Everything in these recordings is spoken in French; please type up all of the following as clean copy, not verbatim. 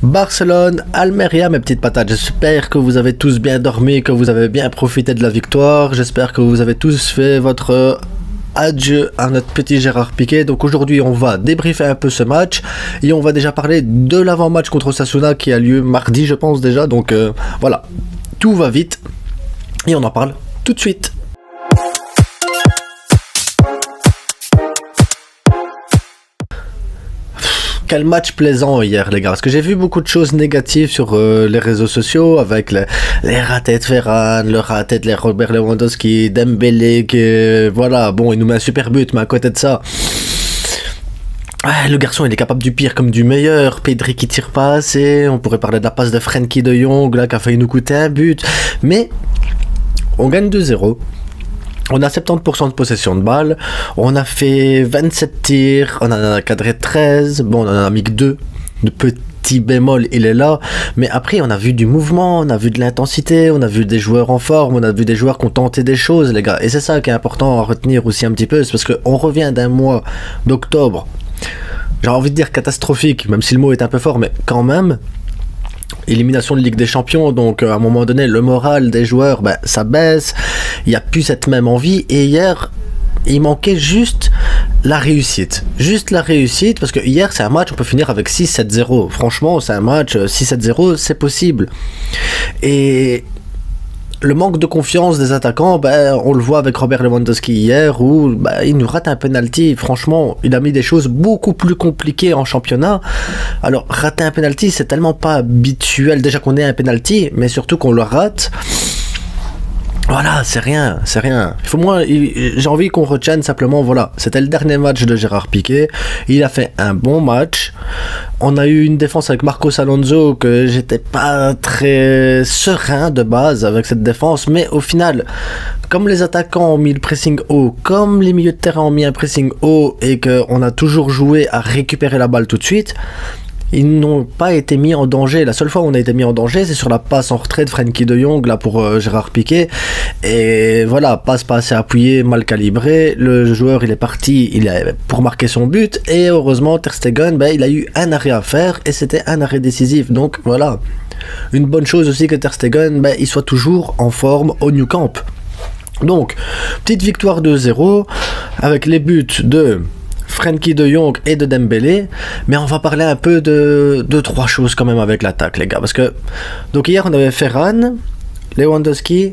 Barcelone, Almeria, mes petites patates. J'espère que vous avez tous bien dormi, que vous avez bien profité de la victoire. J'espère que vous avez tous fait votre adieu à notre petit Gérard Piqué. Donc aujourd'hui, on va débriefer un peu ce match et on va déjà parler de l'avant-match contre Osasuna qui a lieu mardi, je pense déjà. Donc voilà, tout va vite et on en parle tout de suite. Quel match plaisant hier les gars, parce que j'ai vu beaucoup de choses négatives sur les réseaux sociaux avec les ratés de Ferran, le raté de Robert Lewandowski, Dembélé, qui voilà, bon il nous met un super but, mais à côté de ça, le garçon il est capable du pire comme du meilleur. Pedri qui tire pas assez, on pourrait parler de la passe de Frenkie de Jong là qui a failli nous coûter un but, mais on gagne 2-0. On a 70% de possession de balle, on a fait 27 tirs, on en a cadré 13, bon on en a mis que 2, de petit bémol il est là, mais après on a vu du mouvement, on a vu de l'intensité, on a vu des joueurs en forme, on a vu des joueurs qui ont tenté des choses les gars, et c'est ça qui est important à retenir aussi un petit peu, c'est parce qu'on revient d'un mois d'octobre, j'ai envie de dire catastrophique, même si le mot est un peu fort, mais quand même, élimination de Ligue des Champions, donc à un moment donné le moral des joueurs ça baisse, il n'y a plus cette même envie, et hier il manquait juste la réussite, parce que hier c'est un match, on peut finir avec 6-7-0, franchement c'est un match 6-7-0, c'est possible, et le manque de confiance des attaquants, on le voit avec Robert Lewandowski hier où il nous rate un penalty. Franchement, il a mis des choses beaucoup plus compliquées en championnat. Alors, rater un penalty, c'est tellement pas habituel. Déjà qu'on ait un penalty, mais surtout qu'on le rate. Voilà, c'est rien. J'ai envie qu'on retienne simplement, voilà, c'était le dernier match de Gérard Piqué. Il a fait un bon match. On a eu une défense avec Marcos Alonso que j'étais pas très serein de base avec cette défense, mais au final, comme les attaquants ont mis le pressing haut, comme les milieux de terrain ont mis un pressing haut et qu'on a toujours joué à récupérer la balle tout de suite, ils n'ont pas été mis en danger. La seule fois où on a été mis en danger, c'est sur la passe en retrait de Frenkie de Jong là pour Gérard Piqué. Et voilà, passe pas assez appuyée, mal calibré. Le joueur il est parti, pour marquer son but. Et heureusement, Ter Stegen, il a eu un arrêt à faire et c'était un arrêt décisif. Donc voilà, une bonne chose aussi que Ter Stegen, il soit toujours en forme au Nou Camp. Donc petite victoire 2-0 avec les buts de Frenkie de Jong et de Dembélé, mais on va parler un peu de 3 choses quand même avec l'attaque les gars, parce que donc hier on avait Ferran, Lewandowski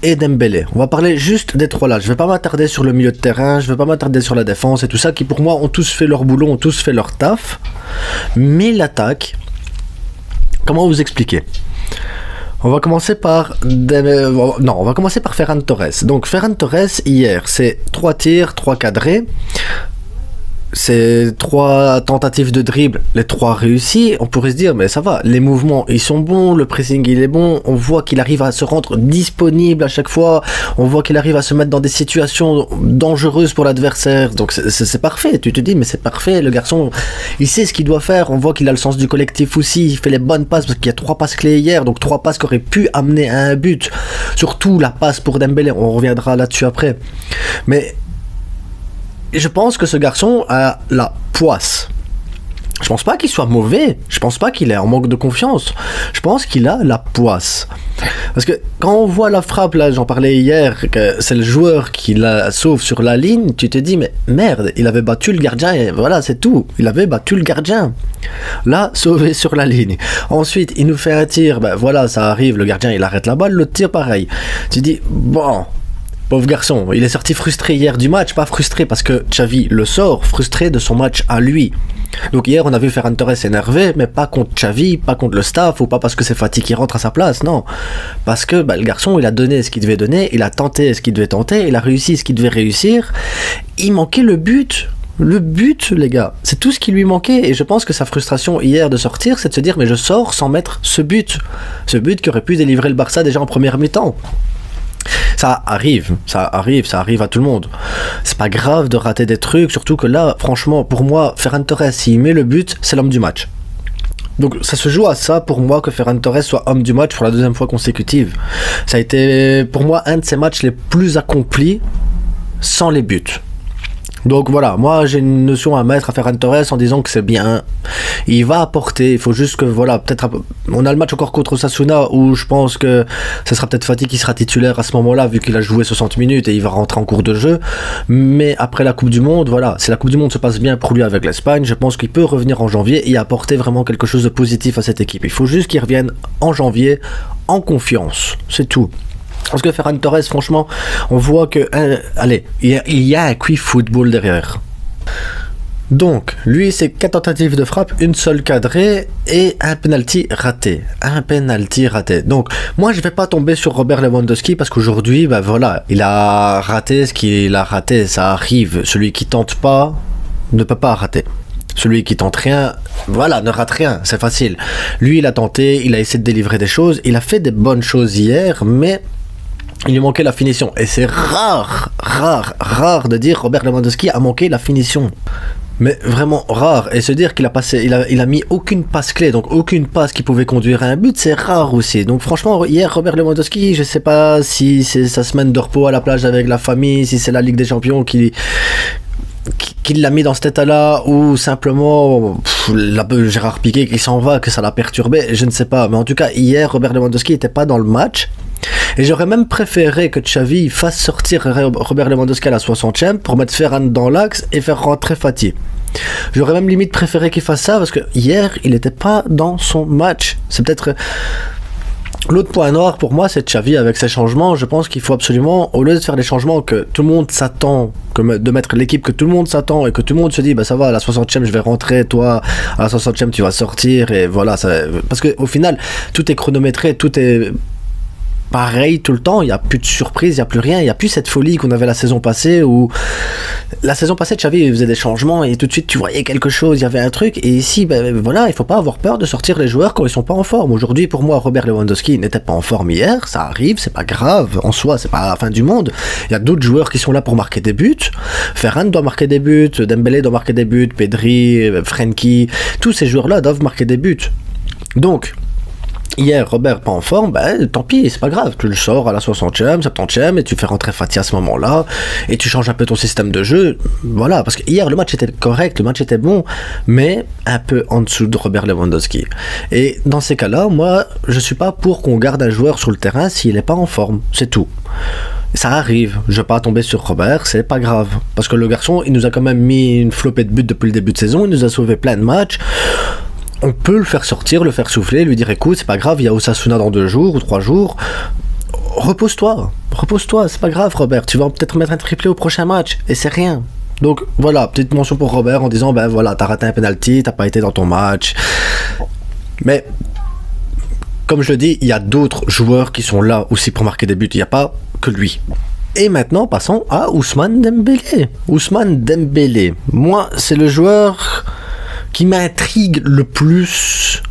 et Dembélé. On va parler juste des 3 là, je vais pas m'attarder sur le milieu de terrain, je vais pas m'attarder sur la défense et tout ça, qui pour moi ont tous fait leur boulot, ont tous fait leur taf, mais l'attaque, comment vous expliquer? On va commencer par Ferran Torres. Donc Ferran Torres hier, c'est 3 tirs, 3 cadrés. C'est 3 tentatives de dribble, les 3 réussies. On pourrait se dire, mais ça va, les mouvements ils sont bons, le pressing il est bon, on voit qu'il arrive à se rendre disponible à chaque fois, on voit qu'il arrive à se mettre dans des situations dangereuses pour l'adversaire, donc c'est parfait. Tu te dis, mais c'est parfait, le garçon il sait ce qu'il doit faire, on voit qu'il a le sens du collectif aussi, il fait les bonnes passes, parce qu'il y a 3 passes clés hier, donc 3 passes qui auraient pu amener à un but, surtout la passe pour Dembélé, on reviendra là-dessus après, mais je pense que ce garçon a la poisse. Je pense pas qu'il soit mauvais, je pense pas qu'il est en manque de confiance, je pense qu'il a la poisse. Parce que quand on voit la frappe, là j'en parlais hier, que c'est le joueur qui la sauve sur la ligne, tu te dis mais merde, il avait battu le gardien et voilà c'est tout, il avait battu le gardien. Là, sauvé sur la ligne. Ensuite, il nous fait un tir, voilà ça arrive, le gardien il arrête la balle, le tir pareil. Tu te dis bon... Pauvre garçon, il est sorti frustré hier du match, pas frustré parce que Xavi le sort, frustré de son match à lui. Donc hier on a vu Ferran Torres énervé, mais pas contre Xavi, pas contre le staff, ou pas parce que c'est Fati qui rentre à sa place, non. Parce que le garçon il a donné ce qu'il devait donner, il a tenté ce qu'il devait tenter, il a réussi ce qu'il devait réussir, il manquait le but. Le but les gars, c'est tout ce qui lui manquait, et je pense que sa frustration hier de sortir, c'est de se dire mais je sors sans mettre ce but qui aurait pu délivrer le Barça déjà en première mi-temps. Ça arrive à tout le monde. C'est pas grave de rater des trucs, surtout que là, franchement, pour moi, Ferran Torres, s'il met le but, c'est l'homme du match. Donc ça se joue à ça pour moi que Ferran Torres soit homme du match pour la 2e fois consécutive. Ça a été pour moi un de ses matchs les plus accomplis sans les buts. Donc voilà, moi j'ai une notion à mettre à Ferran Torres en disant que c'est bien. Il va apporter, il faut juste que voilà, peut-être on a le match encore contre Osasuna où je pense que ce sera peut-être Fati qui sera titulaire à ce moment-là vu qu'il a joué 60 minutes et il va rentrer en cours de jeu. Mais après la Coupe du Monde, voilà, si la Coupe du Monde se passe bien pour lui avec l'Espagne, je pense qu'il peut revenir en janvier et apporter vraiment quelque chose de positif à cette équipe. Il faut juste qu'il revienne en janvier en confiance, c'est tout. Parce que Ferran Torres, franchement, on voit que... allez, il y a un QI football derrière. Donc, lui, c'est 4 tentatives de frappe, une seule cadrée et un penalty raté. Un penalty raté. Donc, moi, je vais pas tomber sur Robert Lewandowski parce qu'aujourd'hui, ben voilà, il a raté ce qu'il a raté, ça arrive. Celui qui tente pas ne peut pas rater. Celui qui tente rien, voilà, ne rate rien, c'est facile. Lui, il a tenté, il a essayé de délivrer des choses, il a fait des bonnes choses hier, mais... il lui manquait la finition. Et c'est rare de dire Robert Lewandowski a manqué la finition. Mais vraiment rare. Et se dire qu'il a passé, il a mis aucune passe clé, donc aucune passe qui pouvait conduire à un but, c'est rare aussi. Donc franchement, hier, Robert Lewandowski, je sais pas si c'est sa semaine de repos à la plage avec la famille, si c'est la Ligue des Champions qui l'a mis dans cet état-là, ou simplement Gérard Piqué qui s'en va, que ça l'a perturbé, je ne sais pas. Mais en tout cas, hier, Robert Lewandowski n'était pas dans le match. Et j'aurais même préféré que Xavi fasse sortir Robert Lewandowski à la 60e pour mettre Ferran dans l'axe et faire rentrer Fati. J'aurais même limite préféré qu'il fasse ça parce que hier, il n'était pas dans son match. C'est peut-être... L'autre point noir pour moi, c'est Xavi avec ses changements. Je pense qu'il faut absolument, au lieu de faire des changements que tout le monde s'attend, de mettre l'équipe que tout le monde s'attend et que tout le monde se dit, bah ça va, à la 60e je vais rentrer, toi à la 60e tu vas sortir, et voilà. Parce qu'au final, tout est chronométré, tout est pareil tout le temps, il n'y a plus de surprise, il n'y a plus rien, il n'y a plus cette folie qu'on avait la saison passée où la saison passée Xavi faisait des changements et tout de suite tu voyais quelque chose, il y avait un truc, et ici ben, voilà, il faut pas avoir peur de sortir les joueurs quand ils sont pas en forme. Aujourd'hui pour moi Robert Lewandowski n'était pas en forme hier, ça arrive, c'est pas grave, en soi c'est pas la fin du monde, il y a d'autres joueurs qui sont là pour marquer des buts, Ferran doit marquer des buts, Dembélé doit marquer des buts, Pedri, Frenkie, tous ces joueurs là doivent marquer des buts. Donc hier, Robert pas en forme, ben tant pis, c'est pas grave, tu le sors à la 60e, 70e et tu fais rentrer Fati à ce moment-là et tu changes un peu ton système de jeu, voilà, parce que hier le match était correct, le match était bon, mais un peu en dessous de Robert Lewandowski. Et dans ces cas-là, moi, je suis pas pour qu'on garde un joueur sur le terrain s'il est pas en forme, c'est tout. Ça arrive, je vais pas tomber sur Robert, c'est pas grave, parce que le garçon, il nous a quand même mis une flopée de buts depuis le début de saison, il nous a sauvé plein de matchs. On peut le faire sortir, le faire souffler, lui dire écoute, c'est pas grave, il y a Osasuna dans 2 jours ou 3 jours. Repose-toi, c'est pas grave Robert, tu vas peut-être mettre un triplé au prochain match, et c'est rien. Donc voilà, petite mention pour Robert en disant ben voilà, t'as raté un penalty, t'as pas été dans ton match. Mais comme je le dis, il y a d'autres joueurs qui sont là aussi pour marquer des buts, il n'y a pas que lui. Et maintenant, passons à Ousmane Dembélé. Ousmane Dembélé, moi, c'est le joueur qui m'intrigue le plus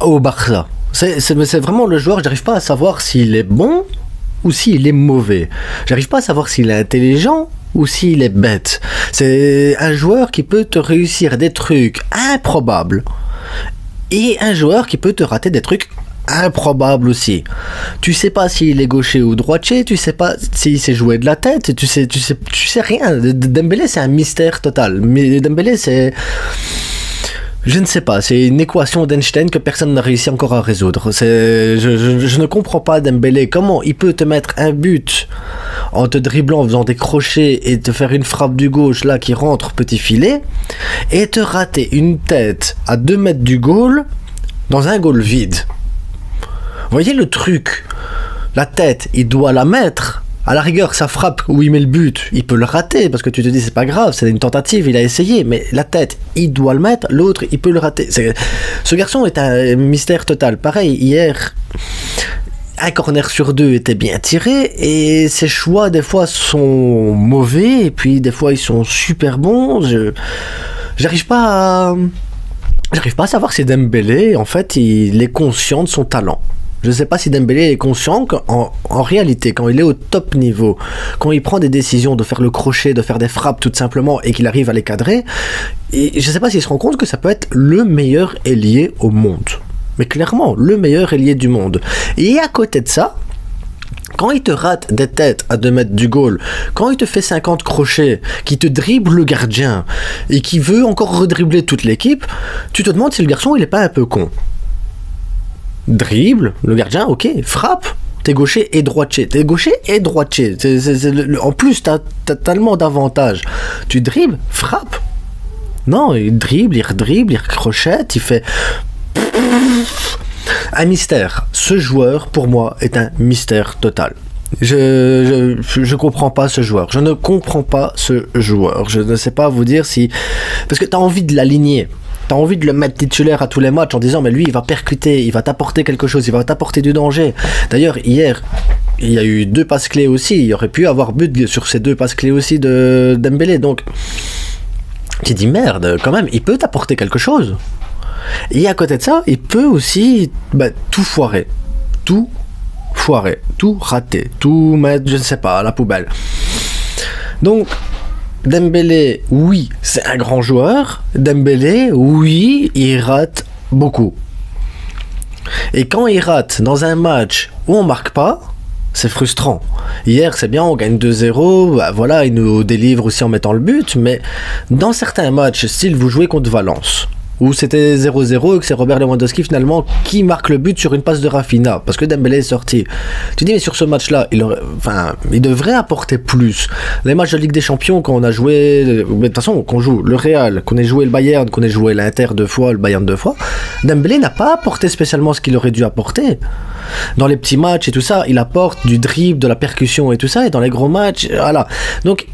au Barça. C'est vraiment le joueur, j'arrive pas à savoir s'il est bon ou s'il est mauvais. J'arrive pas à savoir s'il est intelligent ou s'il est bête. C'est un joueur qui peut te réussir des trucs improbables et un joueur qui peut te rater des trucs improbables aussi. Tu sais pas s'il est gaucher ou droitier, tu sais pas s'il sait jouer de la tête, tu sais rien. Dembélé c'est un mystère total. Mais Dembélé c'est... je ne sais pas, c'est une équation d'Einstein que personne n'a réussi encore à résoudre. Je ne comprends pas Dembélé, comment il peut te mettre un but en te dribblant, en faisant des crochets et te faire une frappe du gauche là qui rentre petit filet et te rater une tête à 2 mètres du goal dans un goal vide. Vous voyez le truc, la tête, il doit la mettre. À la rigueur, sa frappe où il met le but, il peut le rater parce que tu te dis c'est pas grave, c'est une tentative, il a essayé. Mais la tête, il doit le mettre, l'autre, il peut le rater. Ce garçon est un mystère total. Pareil, hier, un corner sur 2 était bien tiré et ses choix des fois sont mauvais et puis des fois ils sont super bons. J'arrive pas à savoir si Dembélé, en fait, il est conscient de son talent. Je ne sais pas si Dembélé est conscient qu'en réalité, quand il est au top niveau, quand il prend des décisions de faire le crochet, de faire des frappes tout simplement et qu'il arrive à les cadrer, et je ne sais pas s'il se rend compte que ça peut être le meilleur ailier au monde. Mais clairement, le meilleur ailier du monde. Et à côté de ça, Quand il te rate des têtes à 2 mètres du goal, quand il te fait 50 crochets, qui te dribble le gardien et qui veut encore redribbler toute l'équipe, tu te demandes si le garçon il est pas un peu con. Dribble, le gardien, ok, frappe. T'es gaucher et droitier. T'es gaucher et droitier. En plus, t'as tellement d'avantages. Tu dribbles, frappe. Non, il dribble, il redribble, il recrochette, il fait... Un mystère. Ce joueur, pour moi, est un mystère total. Je comprends pas ce joueur. Je ne comprends pas ce joueur. Je ne sais pas vous dire si... Parce que t'as envie de l'aligner. T'as envie de le mettre titulaire à tous les matchs en disant mais lui il va percuter, il va t'apporter quelque chose, il va t'apporter du danger. D'ailleurs hier il y a eu 2 passes clés aussi, il aurait pu avoir but sur ces 2 passes clés aussi de Dembélé. Donc tu dis merde quand même, il peut t'apporter quelque chose. Et à côté de ça il peut aussi tout foirer, tout rater, tout mettre je ne sais pas à la poubelle. Donc Dembélé, oui, c'est un grand joueur. Dembélé, oui, il rate beaucoup. Et quand il rate dans un match où on marque pas, c'est frustrant. Hier, c'est bien, on gagne 2-0, voilà, il nous délivre aussi en mettant le but, mais dans certains matchs, style vous jouez contre Valence, où c'était 0-0 et que c'est Robert Lewandowski finalement qui marque le but sur une passe de Rafinha parce que Dembélé est sorti. Tu dis mais sur ce match-là, il devrait apporter plus. Les matchs de Ligue des Champions quand on a joué, de toute façon qu'on joue le Real, qu'on ait joué le Bayern, qu'on ait joué l'Inter 2 fois, le Bayern 2 fois, Dembélé n'a pas apporté spécialement ce qu'il aurait dû apporter. Dans les petits matchs et tout ça, il apporte du dribble, de la percussion et tout ça, et dans les gros matchs, voilà. Donc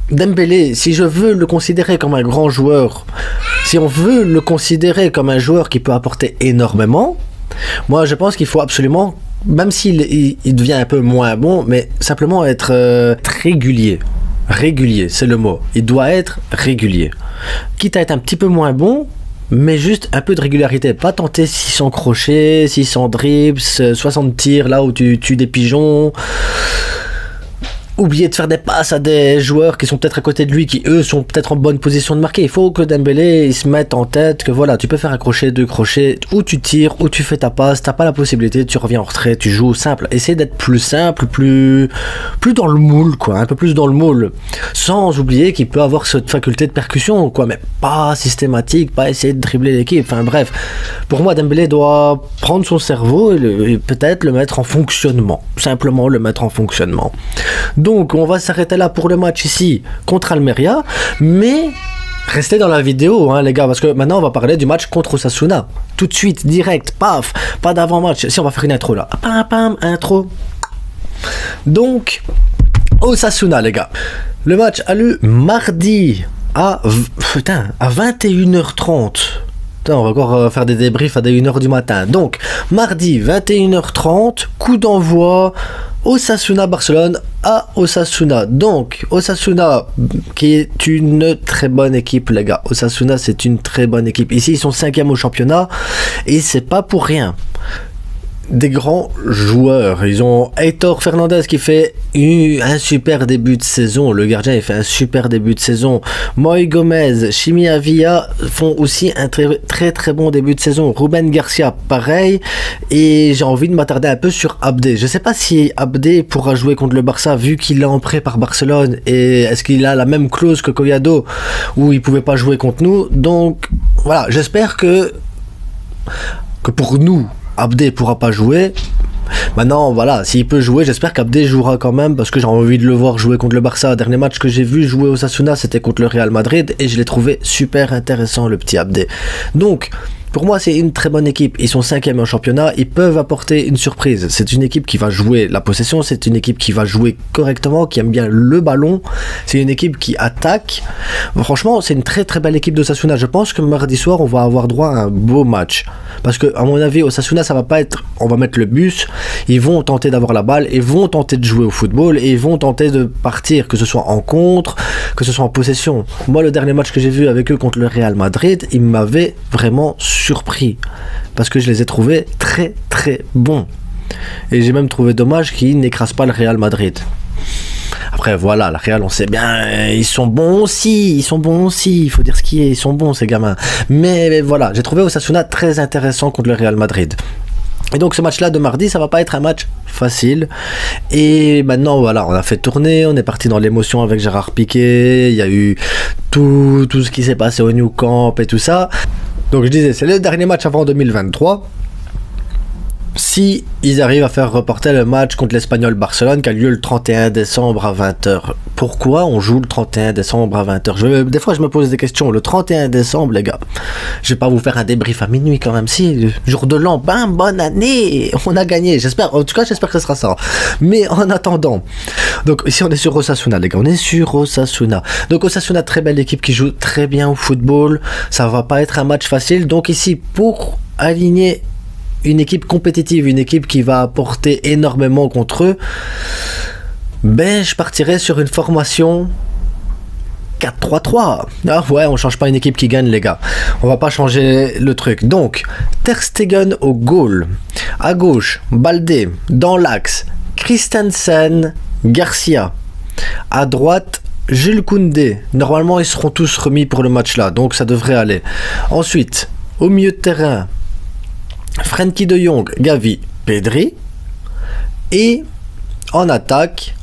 Dembélé, si je veux le considérer comme un grand joueur, si on veut le considérer comme un joueur qui peut apporter énormément, moi je pense qu'il faut absolument, même s'il il devient un peu moins bon, mais simplement être régulier. Régulier, c'est le mot. Il doit être régulier. Quitte à être un petit peu moins bon, mais juste un peu de régularité. Pas tenter 600 crochets, 600 dribbles, 60 tirs là où tu tues des pigeons. Oublier de faire des passes à des joueurs qui sont peut-être à côté de lui, qui eux sont peut-être en bonne position de marquer. Il faut que Dembélé il se mette en tête que voilà, tu peux faire un crochet, 2 crochets, où tu tires, où tu fais ta passe, t'as pas la possibilité, tu reviens en retrait, tu joues simple. Essaye d'être plus simple, plus dans le moule, quoi, un peu plus dans le moule. Sans oublier qu'il peut avoir cette faculté de percussion, quoi, mais pas systématique, pas essayer de dribbler l'équipe. Enfin bref, pour moi Dembélé doit prendre son cerveau et peut-être le mettre en fonctionnement. Simplement le mettre en fonctionnement. Donc on va s'arrêter là pour le match ici contre Almeria, mais restez dans la vidéo hein, les gars, parce que maintenant on va parler du match contre Osasuna. Tout de suite, direct, paf, pas d'avant-match. Si on va faire une intro là, pam pam, intro. Donc Osasuna les gars, le match a lieu mardi à 21h30. On va encore faire des débriefs à 1h du matin. Donc, mardi, 21h30, coup d'envoi, Osasuna Barcelone à Osasuna. Donc, Osasuna, qui est une très bonne équipe, les gars. Osasuna, c'est une très bonne équipe. Ici, ils sont 5e au championnat, et c'est pas pour rien. Des grands joueurs. Ils ont Heitor Fernandez qui fait un super début de saison. Le gardien il fait un super début de saison. Moy Gomez, Chimi Avila font aussi un très bon début de saison. Ruben Garcia pareil. Et j'ai envie de m'attarder un peu sur Abdé. Je sais pas si Abdé pourra jouer contre le Barça vu qu'il est en prêt par Barcelone. Et est-ce qu'il a la même clause que Collado où il pouvait pas jouer contre nous. Donc voilà, j'espère que pour nous Abdé pourra pas jouer. Maintenant, voilà, s'il peut jouer, j'espère qu'Abdé jouera quand même parce que j'ai envie de le voir jouer contre le Barça. Le dernier match que j'ai vu jouer au Osasuna, c'était contre le Real Madrid et je l'ai trouvé super intéressant, le petit Abdé. Donc, pour moi, c'est une très bonne équipe. Ils sont 5e en championnat. Ils peuvent apporter une surprise. C'est une équipe qui va jouer la possession. C'est une équipe qui va jouer correctement, qui aime bien le ballon. C'est une équipe qui attaque. Franchement, c'est une très belle équipe d'Osasuna. Je pense que mardi soir, on va avoir droit à un beau match. Parce que, à mon avis, Osasuna, ça va pas être... On va mettre le bus. Ils vont tenter d'avoir la balle. Ils vont tenter de jouer au football. Et ils vont tenter de partir, que ce soit en contre, que ce soit en possession. Moi, le dernier match que j'ai vu avec eux contre le Real Madrid, il m'avait vraiment surpris parce que je les ai trouvés très bons et j'ai même trouvé dommage qu'ils n'écrasent pas le Real Madrid. Après voilà, le Real on sait bien, ils sont bons aussi, il faut dire ce qui est, ils sont bons ces gamins, mais voilà, j'ai trouvé Osasuna très intéressant contre le Real Madrid. Et donc ce match-là de mardi, ça va pas être un match facile. Et maintenant, voilà, on a fait tourner, on est parti dans l'émotion avec Gérard Piqué. Il y a eu tout ce qui s'est passé au Nou Camp et tout ça. Donc je disais, c'est le dernier match avant 2023. Si ils arrivent à faire reporter le match contre l'Espagnol Barcelone qui a lieu le 31 décembre à 20h. Pourquoi on joue le 31 décembre à 20h? Des fois je me pose des questions. Le 31 décembre, les gars, je vais pas vous faire un débrief à minuit quand même. Si, jour de l'an, bam, bonne année, on a gagné. J'espère, en tout cas j'espère que ce sera ça. Mais en attendant, donc ici on est sur Osasuna, les gars, on est sur Osasuna. Donc Osasuna, très belle équipe qui joue très bien au football. Ça va pas être un match facile. Donc ici, pour aligner une équipe compétitive, une équipe qui va apporter énormément contre eux, ben je partirais sur une formation 4-3-3. Ah ouais, on change pas une équipe qui gagne, les gars. On va pas changer le truc. Donc, Ter Stegen au goal. À gauche, Baldé. Dans l'axe, Christensen, Garcia. À droite, Jules Koundé. Normalement, ils seront tous remis pour le match là, donc ça devrait aller. Ensuite, au milieu de terrain, Frenkie de Jong, Gavi, Pedri. Et en attaque,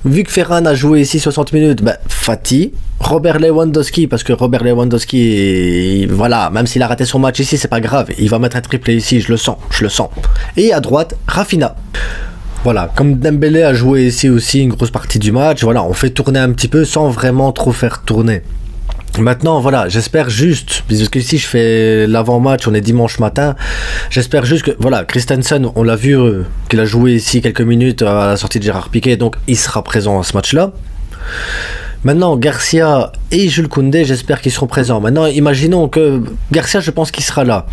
vu que Ferran a joué ici 60 minutes, ben, Fati, Robert Lewandowski, parce que Robert Lewandowski, voilà, même s'il a raté son match ici, c'est pas grave, il va mettre un triplé ici, je le sens. Et à droite, Rafinha. Voilà, comme Dembélé a joué ici aussi une grosse partie du match, voilà, on fait tourner un petit peu sans vraiment trop faire tourner. Maintenant, voilà, j'espère juste, parce que ici je fais l'avant-match, on est dimanche matin, j'espère juste que, voilà, Christensen, on l'a vu qu'il a joué ici quelques minutes à la sortie de Gérard Piqué, donc il sera présent à ce match-là. Maintenant, Garcia et Jules Koundé, j'espère qu'ils seront présents. Maintenant, imaginons que Garcia, je pense qu'il sera là,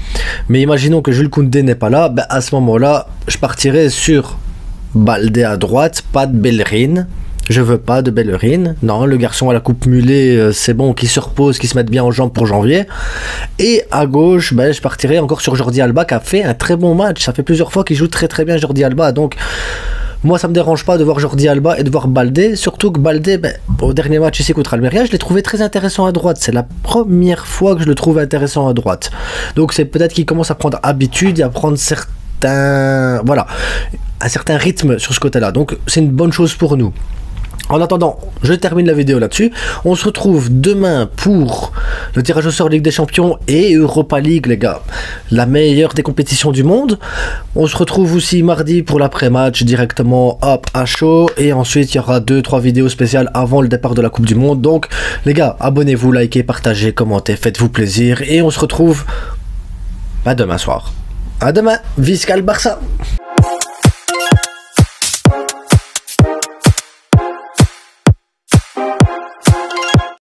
mais imaginons que Jules Koundé n'est pas là, ben à ce moment-là, je partirai sur Baldé à droite, pas de Bellerin. Je veux pas de Bellerin. Non, le garçon à la coupe mulet, c'est bon, qu'il se repose, qu'il se mette bien en jambes pour janvier. Et à gauche, ben, je partirai encore sur Jordi Alba qui a fait un très bon match. Ça fait plusieurs fois qu'il joue très très bien Jordi Alba. Donc, moi, ça me dérange pas de voir Jordi Alba et de voir Baldé. Surtout que Baldé, ben, au dernier match ici contre Almeria, je l'ai trouvé très intéressant à droite. C'est la première fois que je le trouve intéressant à droite. Donc, c'est peut-être qu'il commence à prendre habitude et à prendre voilà, un certain rythme sur ce côté-là. Donc, c'est une bonne chose pour nous. En attendant, je termine la vidéo là-dessus. On se retrouve demain pour le tirage au sort Ligue des Champions et Europa League, les gars. La meilleure des compétitions du monde. On se retrouve aussi mardi pour l'après-match directement hop à chaud. Et ensuite, il y aura 2-3 vidéos spéciales avant le départ de la Coupe du Monde. Donc, les gars, abonnez-vous, likez, partagez, commentez, faites-vous plaisir. Et on se retrouve demain soir. À demain, Viscal Barça.